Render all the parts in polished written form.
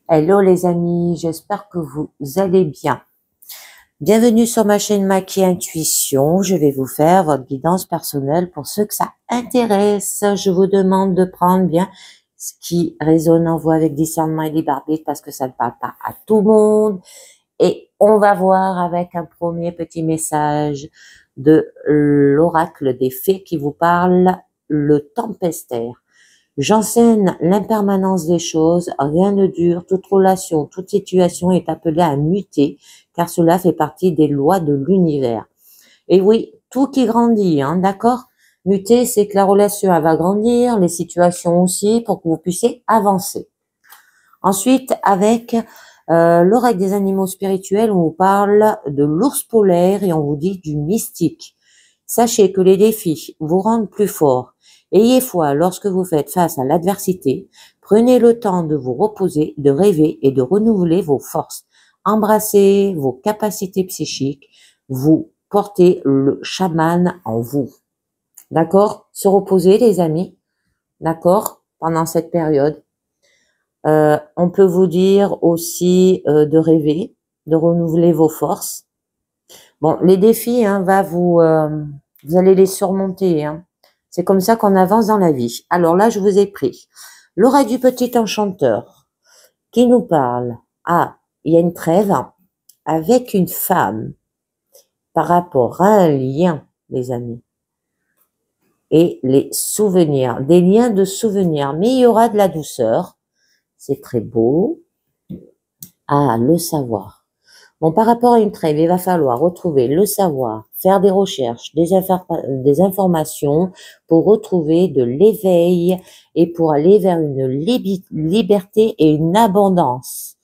Hello les amis, j'espère que vous allez bien. Bienvenue sur ma chaîne Maki Intuition. Je vais vous faire votre guidance personnelle pour ceux que ça intéresse. Je vous demande de prendre bien ce qui résonne en vous avec discernement et libre arbitre parce que ça ne parle pas à tout le monde. Et on va voir avec un premier petit message de l'oracle des fées qui vous parle, le tempestaire. J'enseigne l'impermanence des choses, rien ne dure, toute relation, toute situation est appelée à muter, car cela fait partie des lois de l'univers. Et oui, tout qui grandit, hein, d'accord? Muter, c'est que la relation, elle va grandir, les situations aussi, pour que vous puissiez avancer. Ensuite, avec l'oreille des animaux spirituels, on vous parle de l'ours polaire et on vous dit du mystique. Sachez que les défis vous rendent plus fort. Ayez foi lorsque vous faites face à l'adversité. Prenez le temps de vous reposer, de rêver et de renouveler vos forces. Embrassez vos capacités psychiques. Vous portez le chaman en vous. D'accord? Se reposer, les amis. D'accord? Pendant cette période. On peut vous dire aussi de rêver, de renouveler vos forces. Bon, les défis, hein, vous allez les surmonter, hein. C'est comme ça qu'on avance dans la vie. Alors là, je vous ai pris l'oreille du petit enchanteur qui nous parle. Ah, il y a une trêve avec une femme par rapport à un lien, les amis. Et les souvenirs, des liens de souvenirs. Mais il y aura de la douceur. C'est très beau. Ah, le savoir. Bon, par rapport à une trêve, il va falloir retrouver le savoir, faire des recherches, des informations pour retrouver de l'éveil et pour aller vers une liberté et une abondance.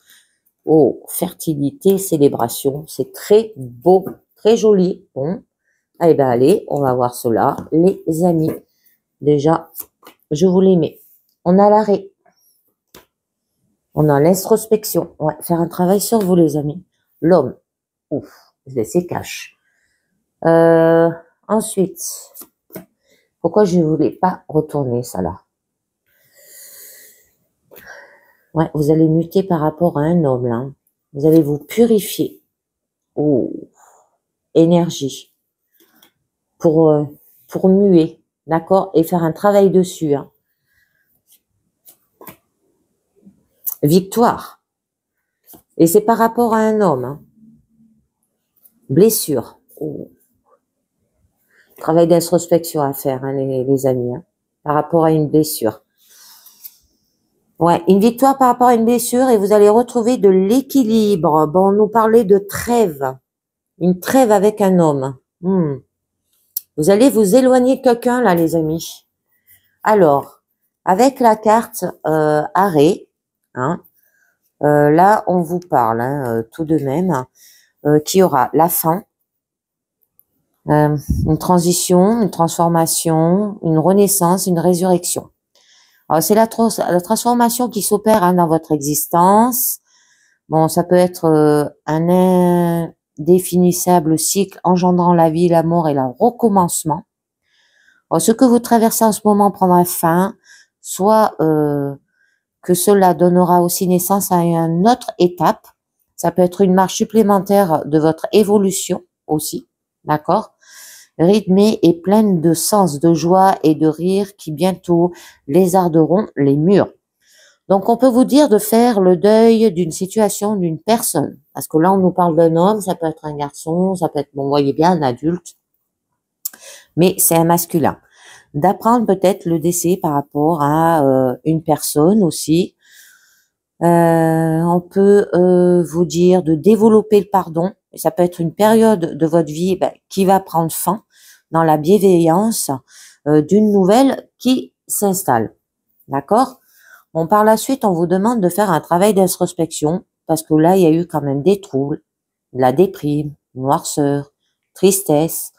Oh, fertilité, célébration, c'est très beau, très joli. Bon, eh ben allez, on va voir cela, les amis. Déjà, je vous les mets. On a l'arrêt. On a l'introspection. On va faire un travail sur vous, les amis. L'homme. Ouf, je laissé cache. Ensuite, pourquoi je ne voulais pas retourner ça là? Ouais, vous allez muter par rapport à un homme là. Vous allez vous purifier. Oh, énergie. Pour muer, d'accord? Et faire un travail dessus. Hein. Victoire. Et c'est par rapport à un homme. Hein. Blessure. Oh. Travail d'introspection à faire, hein, les amis, hein, par rapport à une blessure. Ouais, une victoire par rapport à une blessure et vous allez retrouver de l'équilibre. Bon, on nous parlait de trêve. Une trêve avec un homme. Vous allez vous éloigner de quelqu'un, là, les amis. Alors, avec la carte arrêt, hein, là, on vous parle, hein, tout de même, qu'il y aura la fin, une transition, une transformation, une renaissance, une résurrection. Alors, c'est la transformation qui s'opère hein, dans votre existence. Bon, ça peut être un indéfinissable cycle engendrant la vie, la mort et le recommencement. Alors, ce que vous traversez en ce moment prendra fin, soit que cela donnera aussi naissance à une autre étape. Ça peut être une marche supplémentaire de votre évolution aussi, d'accord? Rythmée et pleine de sens, de joie et de rire qui bientôt lézarderont les murs. Donc, on peut vous dire de faire le deuil d'une situation, d'une personne. Parce que là, on nous parle d'un homme, ça peut être un garçon, ça peut être, bon, vous voyez bien, un adulte. Mais c'est un masculin. D'apprendre peut-être le décès par rapport à une personne aussi. On peut vous dire de développer le pardon. Et ça peut être une période de votre vie qui va prendre fin dans la bienveillance d'une nouvelle qui s'installe. D'accord? Bon, par la suite, on vous demande de faire un travail d'introspection parce que là, il y a eu quand même des troubles, de la déprime, noirceur, tristesse,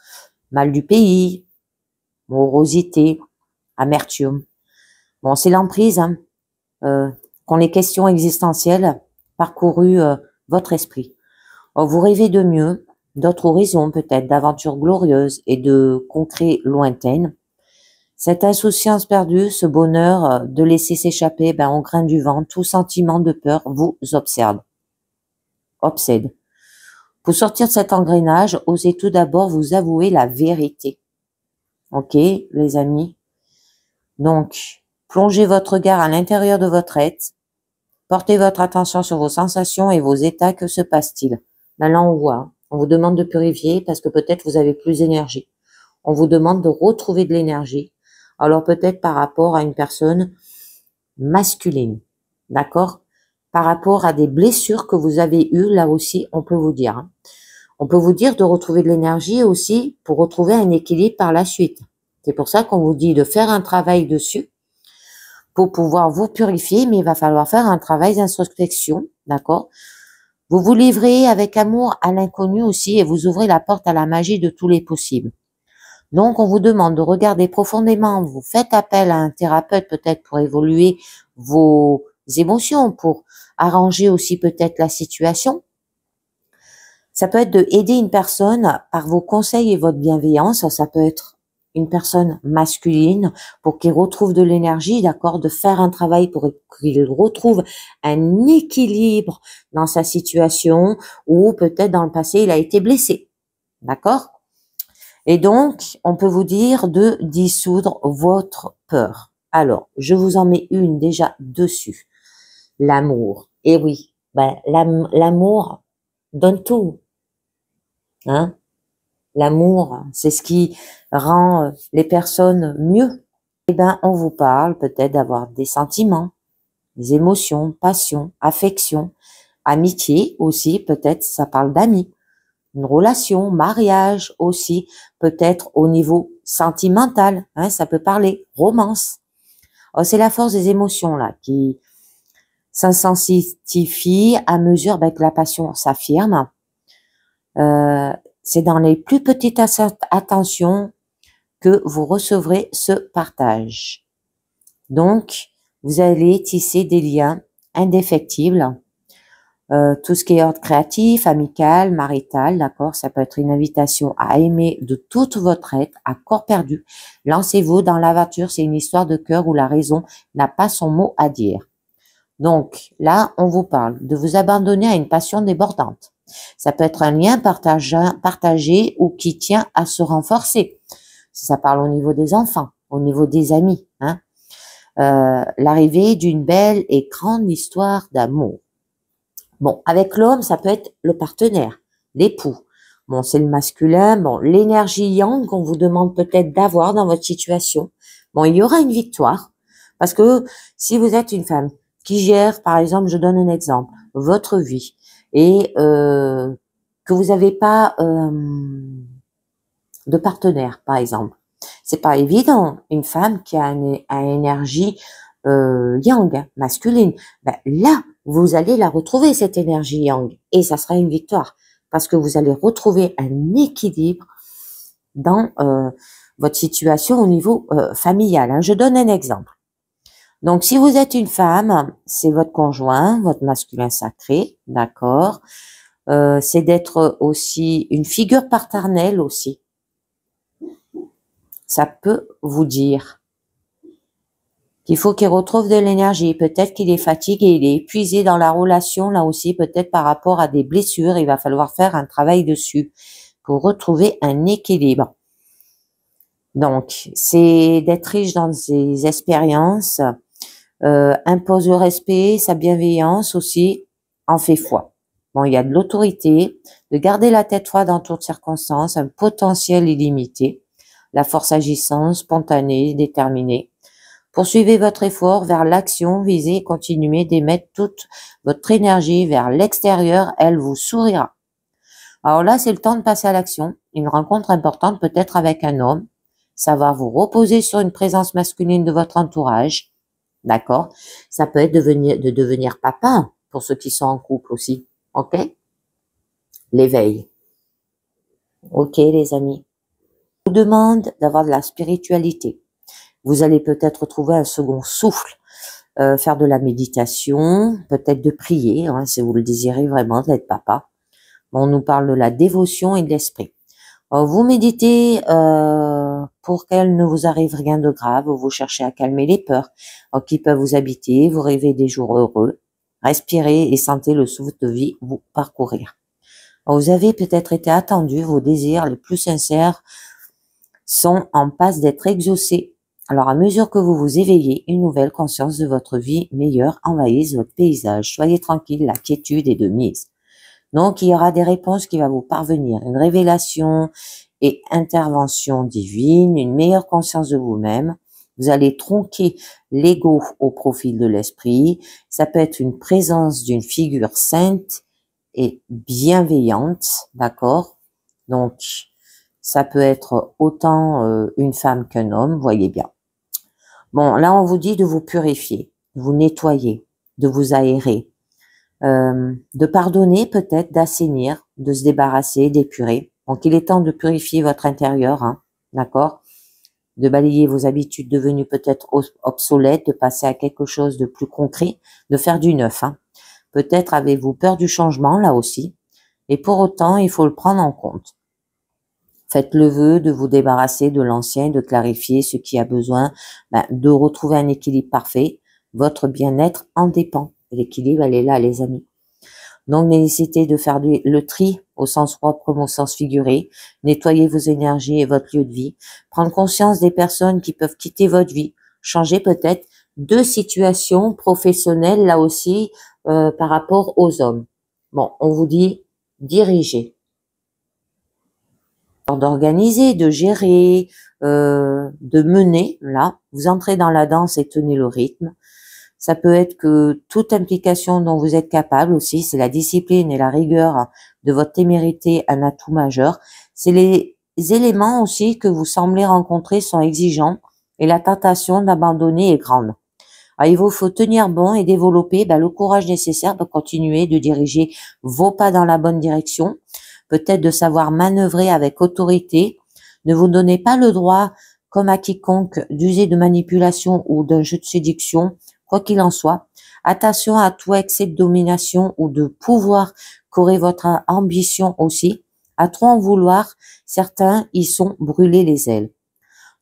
mal du pays, morosité, amertume. Bon, c'est l'emprise hein, qu'ont les questions existentielles parcouru votre esprit. Vous rêvez de mieux, d'autres horizons peut-être, d'aventures glorieuses et de contrées lointaines. Cette insouciance perdue, ce bonheur de laisser s'échapper au grain du vent, tout sentiment de peur vous obsède. Pour sortir de cet engrenage, osez tout d'abord vous avouer la vérité. Ok, les amis? Donc, plongez votre regard à l'intérieur de votre être. Portez votre attention sur vos sensations et vos états. Que se passe-t-il? Là, on voit. On vous demande de purifier parce que peut-être vous avez plus d'énergie. On vous demande de retrouver de l'énergie. Alors peut-être par rapport à une personne masculine. D'accord? Par rapport à des blessures que vous avez eues, là aussi, on peut vous dire. On peut vous dire de retrouver de l'énergie aussi pour retrouver un équilibre par la suite. C'est pour ça qu'on vous dit de faire un travail dessus pour pouvoir vous purifier, mais il va falloir faire un travail d'introspection, d'accord? Vous vous livrez avec amour à l'inconnu aussi et vous ouvrez la porte à la magie de tous les possibles. Donc, on vous demande de regarder profondément, vous faites appel à un thérapeute peut-être pour évoluer vos émotions, pour arranger aussi peut-être la situation. Ça peut être de aider une personne par vos conseils et votre bienveillance, ça peut être une personne masculine pour qu'il retrouve de l'énergie, d'accord, de faire un travail pour qu'il retrouve un équilibre dans sa situation ou peut-être dans le passé il a été blessé, d'accord? Et donc, on peut vous dire de dissoudre votre peur. Alors, je vous en mets une déjà dessus. L'amour. Et oui, l'amour donne tout. Hein? L'amour, c'est ce qui rend les personnes mieux. On vous parle peut-être d'avoir des sentiments, des émotions, passion, affection, amitié aussi, peut-être ça parle d'amis. Une relation, mariage aussi, peut-être au niveau sentimental, hein, ça peut parler romance. C'est la force des émotions là qui s'intensifie à mesure que la passion s'affirme. C'est dans les plus petites attentions que vous recevrez ce partage. Donc, vous allez tisser des liens indéfectibles. Tout ce qui est ordre créatif, amical, marital, d'accord, ça peut être une invitation à aimer de toute votre être, à corps perdu. Lancez-vous dans l'aventure, c'est une histoire de cœur où la raison n'a pas son mot à dire. Donc là, on vous parle de vous abandonner à une passion débordante. Ça peut être un lien partagé ou qui tient à se renforcer. Si ça parle au niveau des enfants, au niveau des amis, hein. L'arrivée d'une belle et grande histoire d'amour. Bon, avec l'homme, ça peut être le partenaire, l'époux. Bon, c'est le masculin. Bon, l'énergie yang qu'on vous demande peut-être d'avoir dans votre situation. Bon, il y aura une victoire. Parce que si vous êtes une femme qui gère, par exemple, je donne un exemple, votre vie, et que vous n'avez pas de partenaire, par exemple, c'est pas évident. Une femme qui a une énergie yang, masculine, là, vous allez la retrouver, cette énergie yang, et ça sera une victoire, parce que vous allez retrouver un équilibre dans votre situation au niveau familial. Hein. Je donne un exemple. Donc, si vous êtes une femme, c'est votre conjoint, votre masculin sacré, d'accord. C'est d'être aussi une figure paternelle aussi. Ça peut vous dire qu'il faut qu'il retrouve de l'énergie. Peut-être qu'il est fatigué, il est épuisé dans la relation, là aussi, peut-être par rapport à des blessures. Il va falloir faire un travail dessus pour retrouver un équilibre. Donc, c'est d'être riche dans ses expériences, impose le respect, sa bienveillance aussi, en fait foi. Bon, il y a de l'autorité, de garder la tête froide dans toutes circonstances, un potentiel illimité, la force agissante, spontanée, déterminée. Poursuivez votre effort vers l'action, visez et continuez d'émettre toute votre énergie vers l'extérieur, elle vous sourira. Alors là, c'est le temps de passer à l'action. Une rencontre importante peut-être avec un homme. Ça va vous reposer sur une présence masculine de votre entourage. D'accord? Ça peut être de devenir papa pour ceux qui sont en couple aussi. Ok? L'éveil. Ok, les amis. Je vous demande d'avoir de la spiritualité. Vous allez peut-être trouver un second souffle, faire de la méditation, peut-être de prier, hein, si vous le désirez vraiment, d'être papa. On nous parle de la dévotion et de l'esprit. Vous méditez pour qu'elle ne vous arrive rien de grave, vous cherchez à calmer les peurs qui peuvent vous habiter, vous rêvez des jours heureux, respirez et sentez le souffle de vie vous parcourir. Vous avez peut-être été attendu, vos désirs les plus sincères sont en passe d'être exaucés. Alors, à mesure que vous vous éveillez, une nouvelle conscience de votre vie meilleure envahisse votre paysage. Soyez tranquille, la quiétude est de mise. Donc, il y aura des réponses qui vont vous parvenir, une révélation et intervention divine, une meilleure conscience de vous-même. Vous allez tronquer l'ego au profil de l'esprit. Ça peut être une présence d'une figure sainte et bienveillante, d'accord? Donc, ça peut être autant une femme qu'un homme, voyez bien. Bon, là, on vous dit de vous purifier, de vous nettoyer, de vous aérer, de pardonner peut-être, d'assainir, de se débarrasser, d'épurer. Donc, il est temps de purifier votre intérieur, hein, d'accord? De balayer vos habitudes devenues peut-être obsolètes, de passer à quelque chose de plus concret, de faire du neuf, hein. Peut-être avez-vous peur du changement, là aussi, et pour autant, il faut le prendre en compte. Faites le vœu de vous débarrasser de l'ancien, de clarifier ce qui a besoin, de retrouver un équilibre parfait. Votre bien-être en dépend. L'équilibre, elle est là, les amis. Donc, nécessitez de faire le tri au sens propre comme au sens figuré. Nettoyer vos énergies et votre lieu de vie. Prendre conscience des personnes qui peuvent quitter votre vie. Changer peut-être de situation professionnelle, là aussi, par rapport aux hommes. Bon, on vous dit diriger. D'organiser, de gérer, de mener, là, vous entrez dans la danse et tenez le rythme. Ça peut être que toute implication dont vous êtes capable aussi, c'est la discipline et la rigueur de votre témérité un atout majeur. C'est les éléments aussi que vous semblez rencontrer sont exigeants et la tentation d'abandonner est grande. Alors, il vous faut tenir bon et développer le courage nécessaire pour continuer de diriger vos pas dans la bonne direction. Peut-être de savoir manœuvrer avec autorité. Ne vous donnez pas le droit, comme à quiconque, d'user de manipulation ou d'un jeu de séduction, quoi qu'il en soit. Attention à tout excès de domination ou de pouvoir qu'aurait votre ambition aussi. À trop en vouloir, certains y sont brûlés les ailes.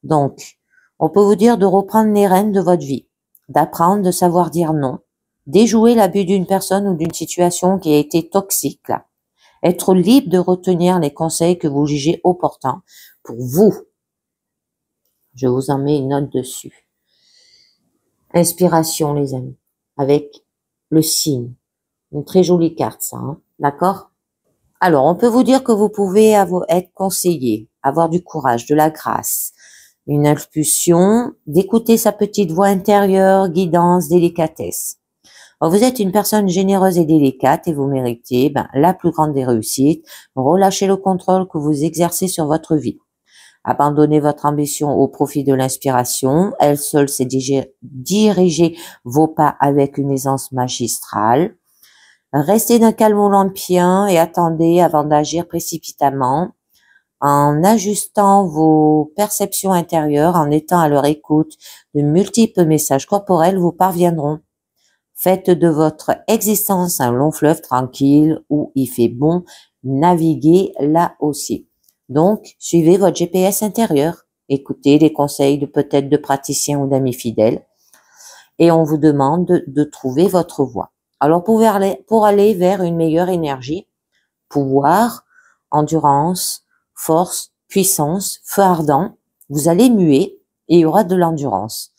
Donc, on peut vous dire de reprendre les rênes de votre vie, d'apprendre, de savoir dire non, déjouer l'abus d'une personne ou d'une situation qui a été toxique, là. Être libre de retenir les conseils que vous jugez opportuns pour vous. Je vous en mets une note dessus. Inspiration, les amis, avec le signe. Une très jolie carte, ça, hein, d'accord? Alors, on peut vous dire que vous pouvez être conseillé, avoir du courage, de la grâce, une impulsion, d'écouter sa petite voix intérieure, guidance, délicatesse. Alors, vous êtes une personne généreuse et délicate et vous méritez la plus grande des réussites. Relâchez le contrôle que vous exercez sur votre vie. Abandonnez votre ambition au profit de l'inspiration. Elle seule sait diriger vos pas avec une aisance magistrale. Restez d'un calme olympien et attendez avant d'agir précipitamment. En ajustant vos perceptions intérieures, en étant à leur écoute, de multiples messages corporels vous parviendront. Faites de votre existence un long fleuve tranquille où il fait bon naviguer là aussi. Donc, suivez votre GPS intérieur. Écoutez les conseils peut-être de praticiens ou d'amis fidèles. Et on vous demande de trouver votre voie. Alors, pour aller vers une meilleure énergie, pouvoir, endurance, force, puissance, feu ardent, vous allez muer et il y aura de l'endurance.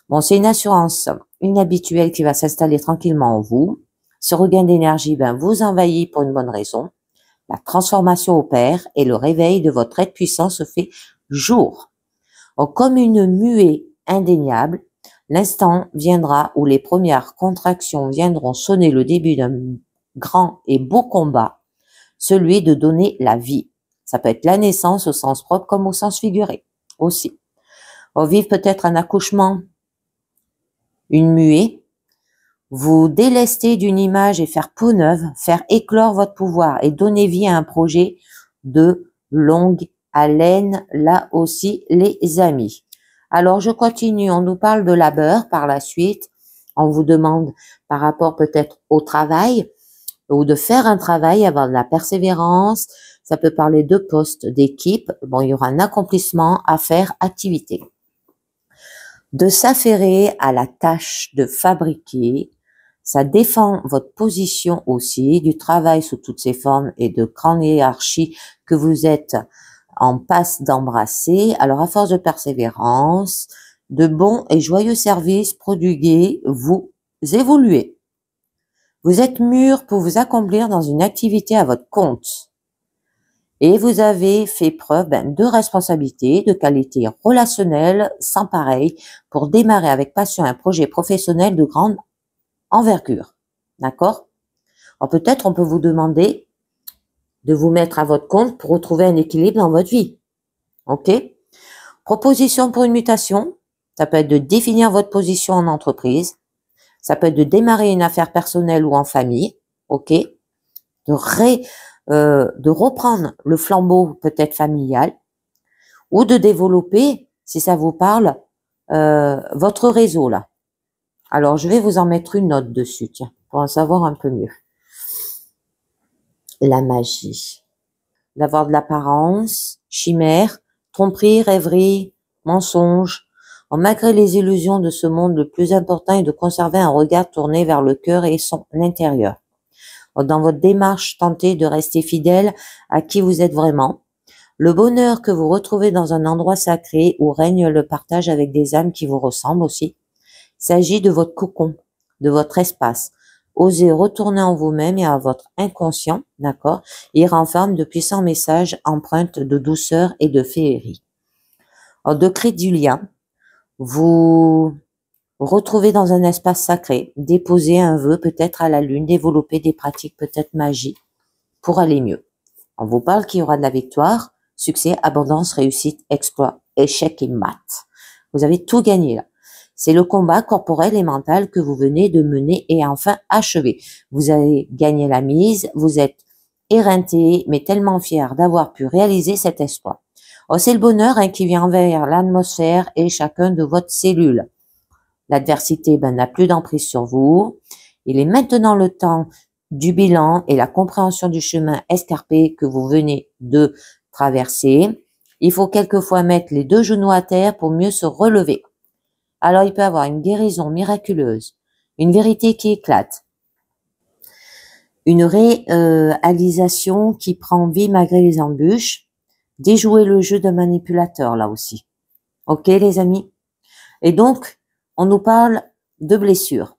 Bon, c'est une assurance inhabituelle qui va s'installer tranquillement en vous. Ce regain d'énergie vous envahit pour une bonne raison. La transformation opère et le réveil de votre être puissant se fait jour. Donc, comme une muée indéniable, l'instant viendra où les premières contractions viendront sonner le début d'un grand et beau combat, celui de donner la vie. Ça peut être la naissance au sens propre comme au sens figuré aussi. On vive peut-être un accouchement, une muée, vous délester d'une image et faire peau neuve, faire éclore votre pouvoir et donner vie à un projet de longue haleine, là aussi les amis. Alors je continue, on nous parle de labeur par la suite, on vous demande par rapport peut-être au travail ou de faire un travail, avoir de la persévérance, Ça peut parler de poste, d'équipe. Bon, il y aura un accomplissement à faire, activité. De s'affairer à la tâche de fabriquer. Ça défend votre position aussi, du travail sous toutes ses formes et de grande hiérarchie que vous êtes en passe d'embrasser. Alors, à force de persévérance, de bons et joyeux services prodigués, vous évoluez. Vous êtes mûr pour vous accomplir dans une activité à votre compte. Et vous avez fait preuve de responsabilité, de qualité relationnelle sans pareil pour démarrer avec passion un projet professionnel de grande envergure. D'accord? Alors peut-être on peut vous demander de vous mettre à votre compte pour retrouver un équilibre dans votre vie. Ok? Proposition pour une mutation. Ça peut être de définir votre position en entreprise. Ça peut être de démarrer une affaire personnelle ou en famille. Ok? De reprendre le flambeau peut-être familial. Ou de développer, si ça vous parle, votre réseau là. Alors, je vais vous en mettre une note dessus, tiens, pour en savoir un peu mieux. La magie. D'avoir de l'apparence, chimère, tromperie, rêverie, mensonge. Malgré les illusions de ce monde, le plus important est de conserver un regard tourné vers le cœur et son intérieur. Dans votre démarche, tentez de rester fidèle à qui vous êtes vraiment. Le bonheur que vous retrouvez dans un endroit sacré où règne le partage avec des âmes qui vous ressemblent aussi. Il s'agit de votre cocon, de votre espace. Osez retourner en vous-même et à votre inconscient, d'accord? Il renferme de puissants messages empreintes de douceur et de féerie. Alors, de créer du lien, vous retrouvez dans un espace sacré, déposez un vœu peut-être à la lune, développer des pratiques peut-être magiques pour aller mieux. On vous parle qu'il y aura de la victoire, succès, abondance, réussite, exploit, échec et maths. Vous avez tout gagné là. C'est le combat corporel et mental que vous venez de mener et enfin achever. Vous avez gagné la mise, vous êtes éreinté, mais tellement fier d'avoir pu réaliser cet exploit. C'est le bonheur qui vient envers l'atmosphère et chacun de votre cellule. L'adversité n'a plus d'emprise sur vous. Il est maintenant le temps du bilan et la compréhension du chemin escarpé que vous venez de traverser. Il faut quelquefois mettre les deux genoux à terre pour mieux se relever. Alors, il peut y avoir une guérison miraculeuse, une vérité qui éclate, une réalisation qui prend vie malgré les embûches, déjouer le jeu de manipulateur là aussi. Ok les amis? Et donc, on nous parle de blessures,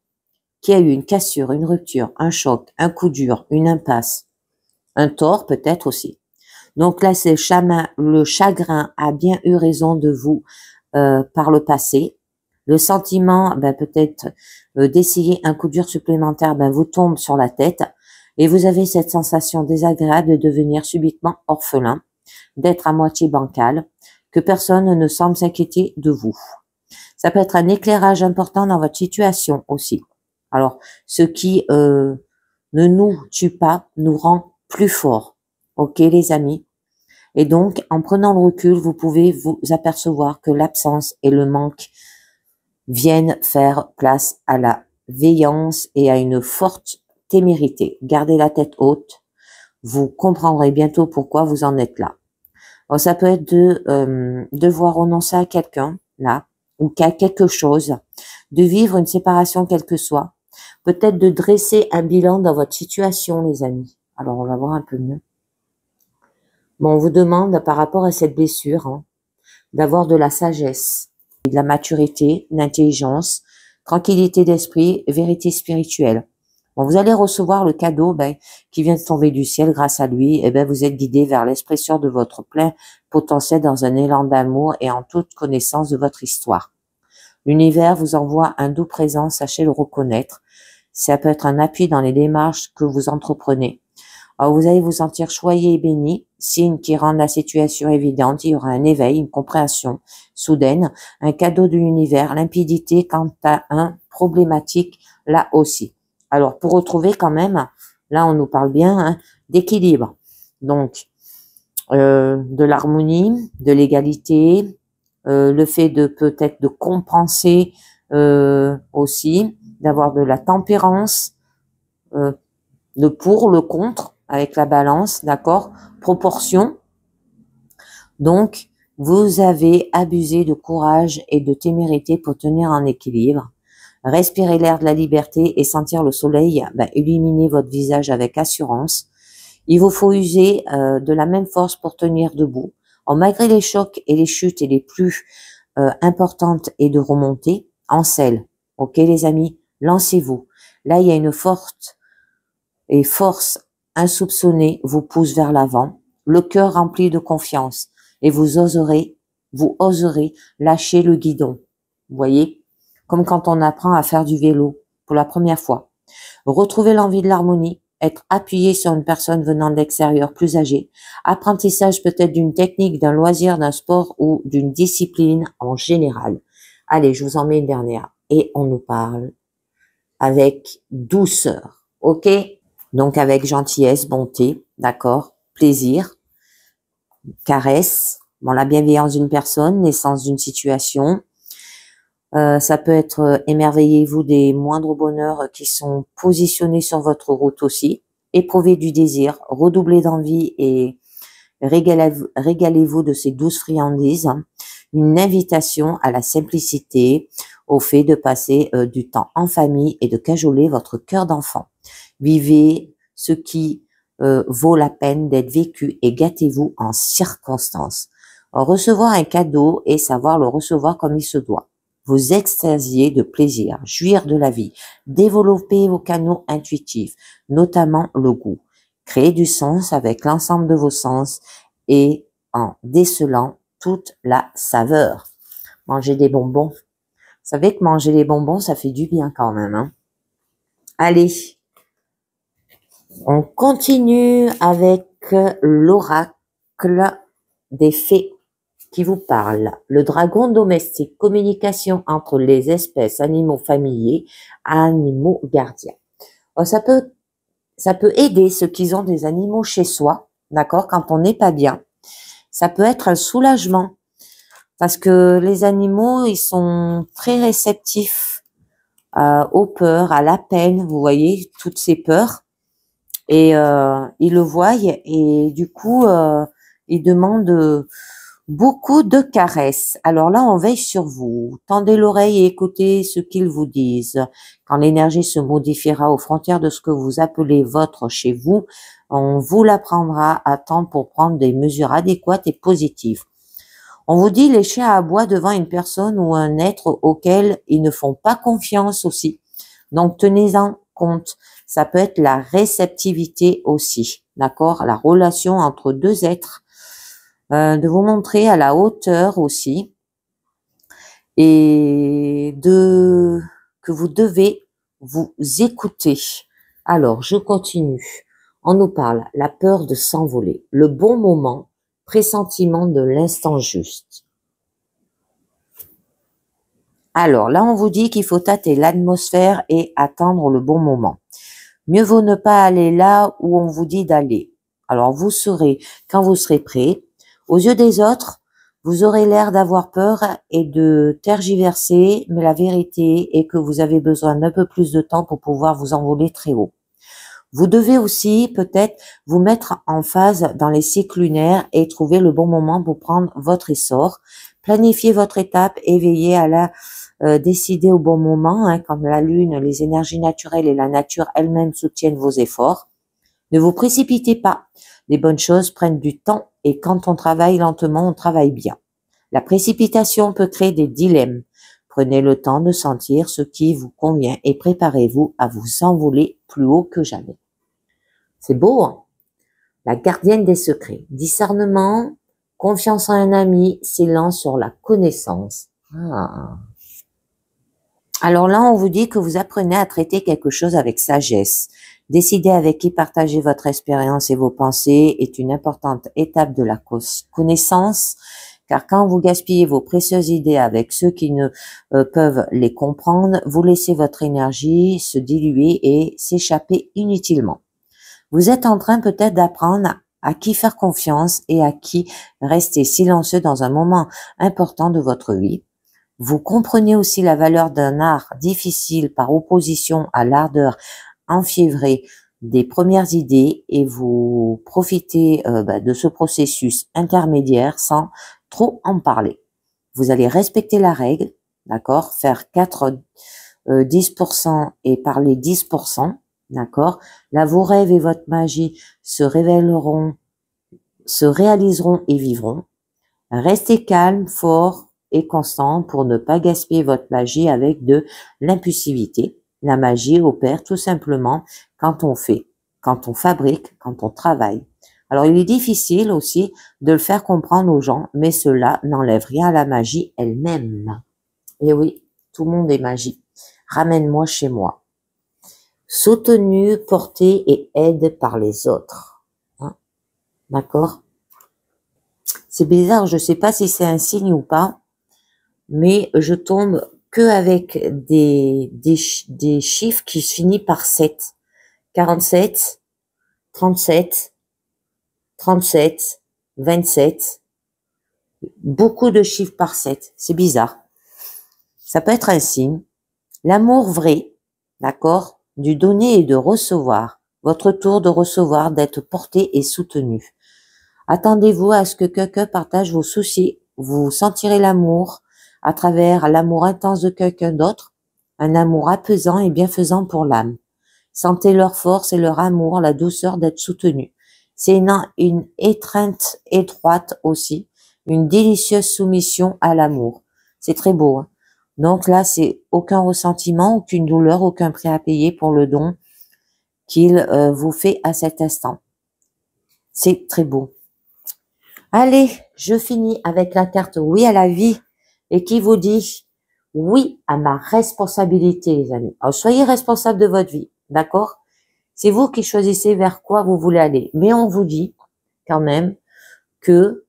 qu'il y a eu une cassure, une rupture, un choc, un coup dur, une impasse, un tort peut-être aussi. Donc là, c'est le chagrin a bien eu raison de vous par le passé. Le sentiment, peut-être d'essayer un coup dur supplémentaire, vous tombe sur la tête et vous avez cette sensation désagréable de devenir subitement orphelin, d'être à moitié bancal, que personne ne semble s'inquiéter de vous. Ça peut être un éclairage important dans votre situation aussi. Alors, ce qui ne nous tue pas nous rend plus forts. Ok les amis? Et donc, en prenant le recul, vous pouvez vous apercevoir que l'absence et le manque viennent faire place à la veillance et à une forte témérité. Gardez la tête haute, vous comprendrez bientôt pourquoi vous en êtes là. Alors, ça peut être de devoir renoncer à quelqu'un, là, ou qu'à quelque chose, de vivre une séparation quelle que soit, peut-être de dresser un bilan dans votre situation, les amis. Alors, on va voir un peu mieux. Bon, on vous demande, par rapport à cette blessure, d'avoir de la sagesse, de la maturité, l'intelligence, tranquillité d'esprit, vérité spirituelle. Bon, vous allez recevoir le cadeau qui vient de tomber du ciel grâce à lui. Et vous êtes guidé vers l'expression de votre plein potentiel dans un élan d'amour et en toute connaissance de votre histoire. L'univers vous envoie un doux présent, sachez le reconnaître. Ça peut être un appui dans les démarches que vous entreprenez. Alors, vous allez vous sentir choyé et béni, signe qui rend la situation évidente. Il y aura un éveil, une compréhension soudaine, un cadeau de l'univers, limpidité quant à un problématique là aussi. Alors, pour retrouver quand même, là on nous parle bien d'équilibre. Donc, de l'harmonie, de l'égalité, le fait de peut-être de compenser aussi, d'avoir de la tempérance, le pour, le contre, avec la balance, d'accord? Proportion. Donc, vous avez abusé de courage et de témérité pour tenir en équilibre. Respirez l'air de la liberté et sentir le soleil illuminer votre visage avec assurance. Il vous faut user de la même force pour tenir debout. Malgré les chocs et les chutes et les plus importantes et de remonter, en selle. Ok les amis, lancez-vous. Là, il y a une forte et force insoupçonnée vous pousse vers l'avant, le cœur rempli de confiance et vous oserez lâcher le guidon. Vous voyez, comme quand on apprend à faire du vélo pour la première fois. Retrouvez l'envie de l'harmonie, être appuyé sur une personne venant de l'extérieur plus âgée, apprentissage peut-être d'une technique, d'un loisir, d'un sport ou d'une discipline en général. Allez, je vous en mets une dernière. Et on nous parle avec douceur, ok? Donc avec gentillesse, bonté, d'accord? Plaisir, caresse, la bienveillance d'une personne, l'essence d'une situation. Ça peut être émerveillez-vous des moindres bonheurs qui sont positionnés sur votre route aussi. Éprouvez du désir, redoublez d'envie et régalez-vous de ces douces friandises. Une invitation à la simplicité, au fait de passer du temps en famille et de cajoler votre cœur d'enfant. Vivez ce qui vaut la peine d'être vécu et gâtez-vous en circonstance. Recevoir un cadeau et savoir le recevoir comme il se doit. Vous extasier de plaisir, jouir de la vie, développer vos canaux intuitifs, notamment le goût. Créer du sens avec l'ensemble de vos sens et en décelant toute la saveur. Manger des bonbons. Vous savez que manger les bonbons, ça fait du bien quand même. Hein. Allez, on continue avec l'oracle des fées qui vous parle. Le dragon domestique, communication entre les espèces, animaux familiers, animaux gardiens. Ça peut aider ceux qui ont des animaux chez soi, d'accord, quand on n'est pas bien. Ça peut être un soulagement parce que les animaux, ils sont très réceptifs aux peurs, à la peine, vous voyez, toutes ces peurs. Et ils le voient et du coup, ils demandent beaucoup de caresses. Alors là, on veille sur vous. Tendez l'oreille et écoutez ce qu'ils vous disent. Quand l'énergie se modifiera aux frontières de ce que vous appelez votre chez vous, on vous l'apprendra à temps pour prendre des mesures adéquates et positives. On vous dit les chiens aboient devant une personne ou un être auquel ils ne font pas confiance aussi. Donc tenez-en compte. Ça peut être la réceptivité aussi, d'accord? La relation entre deux êtres. De vous montrer à la hauteur aussi et que vous devez vous écouter. Alors, je continue. On nous parle la peur de s'envoler, le bon moment, pressentiment de l'instant juste. Alors là, on vous dit qu'il faut tâter l'atmosphère et attendre le bon moment. Mieux vaut ne pas aller là où on vous dit d'aller. Alors, vous saurez quand vous serez prêt. Aux yeux des autres, vous aurez l'air d'avoir peur et de tergiverser, mais la vérité est que vous avez besoin d'un peu plus de temps pour pouvoir vous envoler très haut. Vous devez aussi peut-être vous mettre en phase dans les cycles lunaires et trouver le bon moment pour prendre votre essor. Planifiez votre étape et veillez à la décider au bon moment, quand la lune, les énergies naturelles et la nature elle-même soutiennent vos efforts. Ne vous précipitez pas. Les bonnes choses prennent du temps et quand on travaille lentement, on travaille bien. La précipitation peut créer des dilemmes. Prenez le temps de sentir ce qui vous convient et préparez-vous à vous envoler plus haut que jamais. C'est beau, hein? La gardienne des secrets. Discernement, confiance en un ami, silence sur la connaissance. Alors là, on vous dit que vous apprenez à traiter quelque chose avec sagesse. Décider avec qui partager votre expérience et vos pensées est une importante étape de la connaissance, car quand vous gaspillez vos précieuses idées avec ceux qui ne peuvent les comprendre, vous laissez votre énergie se diluer et s'échapper inutilement. Vous êtes en train peut-être d'apprendre à qui faire confiance et à qui rester silencieux dans un moment important de votre vie. Vous comprenez aussi la valeur d'un art difficile par opposition à l'ardeur enfiévrée des premières idées et vous profitez de ce processus intermédiaire sans trop en parler. Vous allez respecter la règle, d'accord? Faire 10% et parler 10%, d'accord? Là, vos rêves et votre magie se révéleront, se réaliseront et vivront. Restez calme, fort et constant pour ne pas gaspiller votre magie avec de l'impulsivité. La magie opère tout simplement quand on fait, quand on fabrique, quand on travaille. Alors, il est difficile aussi de le faire comprendre aux gens, mais cela n'enlève rien à la magie elle-même. Et oui, tout le monde est magie. Ramène-moi chez moi. Soutenu, porté et aide par les autres. Hein? D'accord? C'est bizarre, je sais pas si c'est un signe ou pas, mais je tombe que avec des chiffres qui finissent par 7. 47, 37, 37, 27. Beaucoup de chiffres par 7. C'est bizarre. Ça peut être un signe. L'amour vrai, d'accord, du donner et de recevoir. Votre tour de recevoir, d'être porté et soutenu. Attendez-vous à ce que quelqu'un partage vos soucis. Vous sentirez l'amour à travers l'amour intense de quelqu'un d'autre, un amour apaisant et bienfaisant pour l'âme. Sentez leur force et leur amour, la douceur d'être soutenu. C'est une étreinte étroite aussi, une délicieuse soumission à l'amour. C'est très beau. Hein. Donc là, c'est aucun ressentiment, aucune douleur, aucun prix à payer pour le don qu'il vous fait à cet instant. C'est très beau. Allez, je finis avec la carte oui à la vie et qui vous dit oui à ma responsabilité, les amis. Alors, soyez responsable de votre vie, d'accord? C'est vous qui choisissez vers quoi vous voulez aller. Mais on vous dit quand même que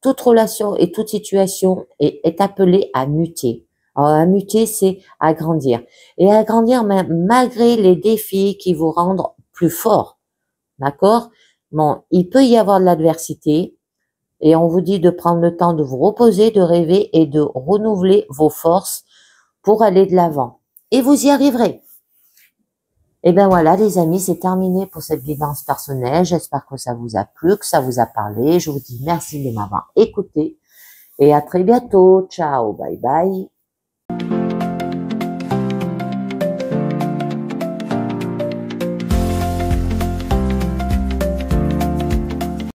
toute relation et toute situation est appelée à muter. Alors, à muter, c'est à grandir. Et à grandir malgré les défis qui vous rendent plus fort, d'accord? Bon, il peut y avoir de l'adversité et on vous dit de prendre le temps de vous reposer, de rêver et de renouveler vos forces pour aller de l'avant. Et vous y arriverez. Et ben voilà, les amis, c'est terminé pour cette guidance personnelle. J'espère que ça vous a plu, que ça vous a parlé. Je vous dis merci de m'avoir écouté et à très bientôt. Ciao, bye bye.